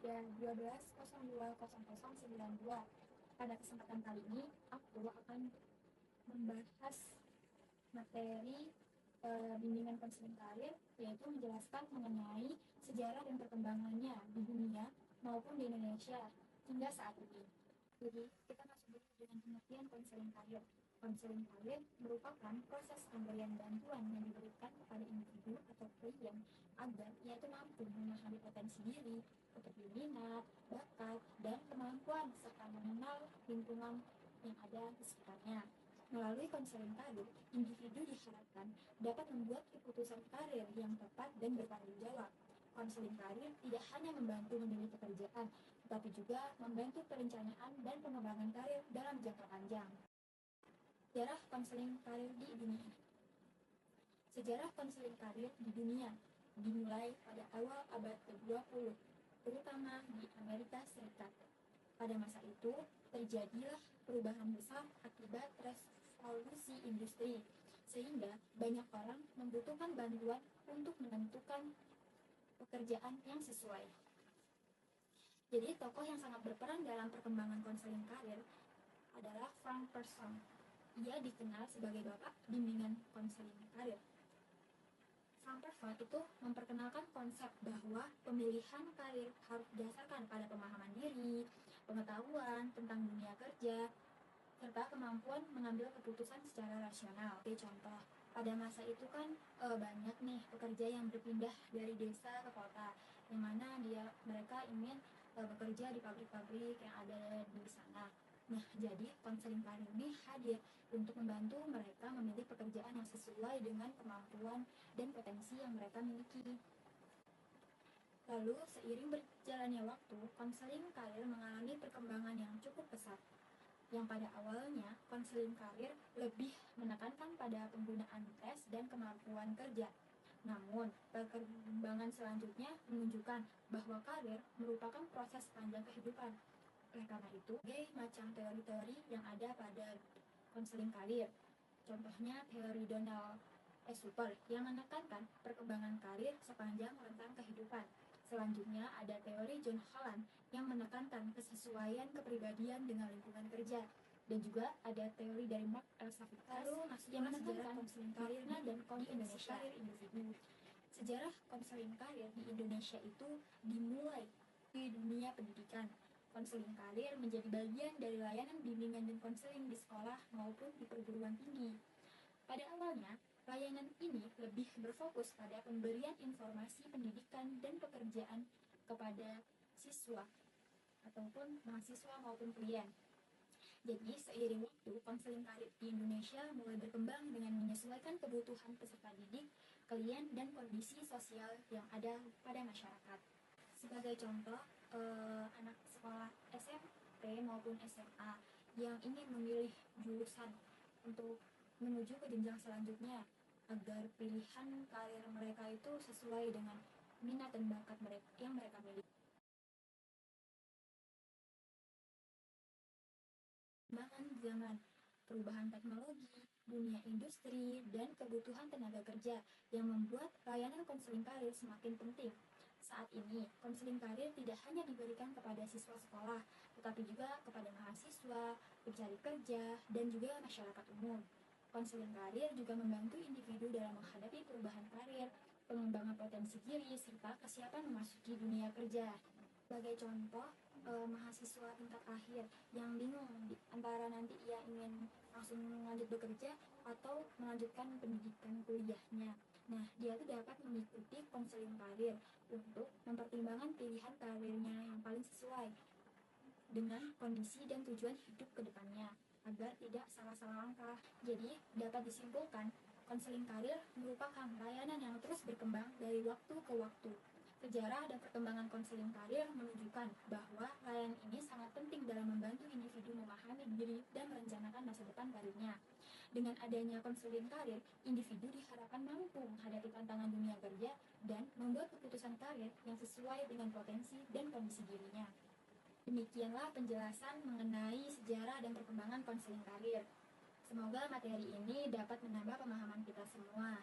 3120092. Pada kesempatan kali ini, aku akan membahas materi bimbingan konseling karir, yaitu menjelaskan mengenai sejarah dan perkembangannya di dunia maupun di Indonesia hingga saat ini. Jadi, kita masuk dulu dengan pengertian konseling karir. Konseling karir merupakan proses pemberian bantuan yang diberikan kepada individu atau klien agar ia itu mampu memahami potensi diri, seperti minat, bakat, dan kemampuan, serta mengenal lingkungan yang ada di sekitarnya. Melalui konseling karir, individu diharapkan dapat membuat keputusan karir yang tepat dan bertanggung jawab. Konseling karir tidak hanya membantu memilih pekerjaan, tetapi juga membantu perencanaan dan pengembangan karir dalam jangka panjang. Sejarah konseling karir di dunia. Sejarah konseling karir di dunia dimulai pada awal abad ke-20, terutama di Amerika Serikat. Pada masa itu, terjadilah perubahan besar akibat revolusi industri, sehingga banyak orang membutuhkan bantuan untuk menentukan pekerjaan yang sesuai. Jadi, tokoh yang sangat berperan dalam perkembangan konseling karir adalah Frank Person. Ia dikenal sebagai bapak bimbingan konseling karir. Frank Person itu memperkenalkan konsep bahwa pemilihan karir harus didasarkan pada pemahaman diri, pengetahuan tentang dunia kerja, serta kemampuan mengambil keputusan secara rasional. Oke, contoh, pada masa itu kan banyak nih pekerja yang berpindah dari desa ke kota, yang mana mereka ingin bekerja di pabrik-pabrik yang ada di sana. Nah, jadi konseling karir ini hadir untuk membantu mereka memilih pekerjaan yang sesuai dengan kemampuan dan potensi yang mereka miliki. Lalu, seiring berjalannya waktu, konseling karir mengalami perkembangan yang cukup pesat. Yang pada awalnya, konseling karir lebih menekankan pada penggunaan tes dan kemampuan kerja. Namun, perkembangan selanjutnya menunjukkan bahwa karir merupakan proses panjang kehidupan. Oleh karena itu, berbagai macam teori-teori yang ada pada konseling karir. Contohnya teori Donald S. Super yang menekankan perkembangan karir sepanjang rentang kehidupan. Selanjutnya ada teori John Holland yang menekankan kesesuaian kepribadian dengan lingkungan kerja. Dan juga ada teori dari Mark Elsavitas yang menekankan konseling karir dan kompetensi karir individu. Sejarah konseling karir di Indonesia itu dimulai di dunia pendidikan. Konseling karir menjadi bagian dari layanan bimbingan dan konseling di sekolah maupun di perguruan tinggi. Pada awalnya, layanan ini lebih berfokus pada pemberian informasi pendidikan dan pekerjaan kepada siswa ataupun mahasiswa maupun klien. Jadi, seiring waktu, konseling karir di Indonesia mulai berkembang dengan menyesuaikan kebutuhan peserta didik, klien, dan kondisi sosial yang ada pada masyarakat. Sebagai contoh, anak sekolah SMP maupun SMA yang ingin memilih jurusan untuk menuju ke jenjang selanjutnya agar pilihan karir mereka itu sesuai dengan minat dan bakat mereka yang mereka miliki. Perkembangan zaman, perubahan teknologi, dunia industri, dan kebutuhan tenaga kerja yang membuat layanan konseling karir semakin penting. Saat ini, konseling karir tidak hanya diberikan kepada siswa sekolah, tetapi juga kepada mahasiswa, pencari kerja, dan juga masyarakat umum. Konseling karir juga membantu individu dalam menghadapi perubahan karir, pengembangan potensi diri, serta kesiapan memasuki dunia kerja. Sebagai contoh, mahasiswa tingkat akhir yang bingung antara nanti ia ingin langsung lanjut bekerja atau melanjutkan pendidikan kuliahnya. Nah, dia tuh dapat mengikuti konseling karir untuk mempertimbangkan pilihan karirnya yang paling sesuai dengan kondisi dan tujuan hidup ke depannya agar tidak salah-salah langkah. Jadi, dapat disimpulkan, konseling karir merupakan layanan yang terus berkembang dari waktu ke waktu. Sejarah dan perkembangan konseling karir menunjukkan bahwa layanan ini sangat penting dalam membantu individu memahami diri dan merencanakan masa depan karirnya. Dengan adanya konseling karir, individu diharapkan mampu menghadapi tantangan dunia kerja dan membuat keputusan karir yang sesuai dengan potensi dan kondisi dirinya. Demikianlah penjelasan mengenai sejarah dan perkembangan konseling karir. Semoga materi ini dapat menambah pemahaman kita semua.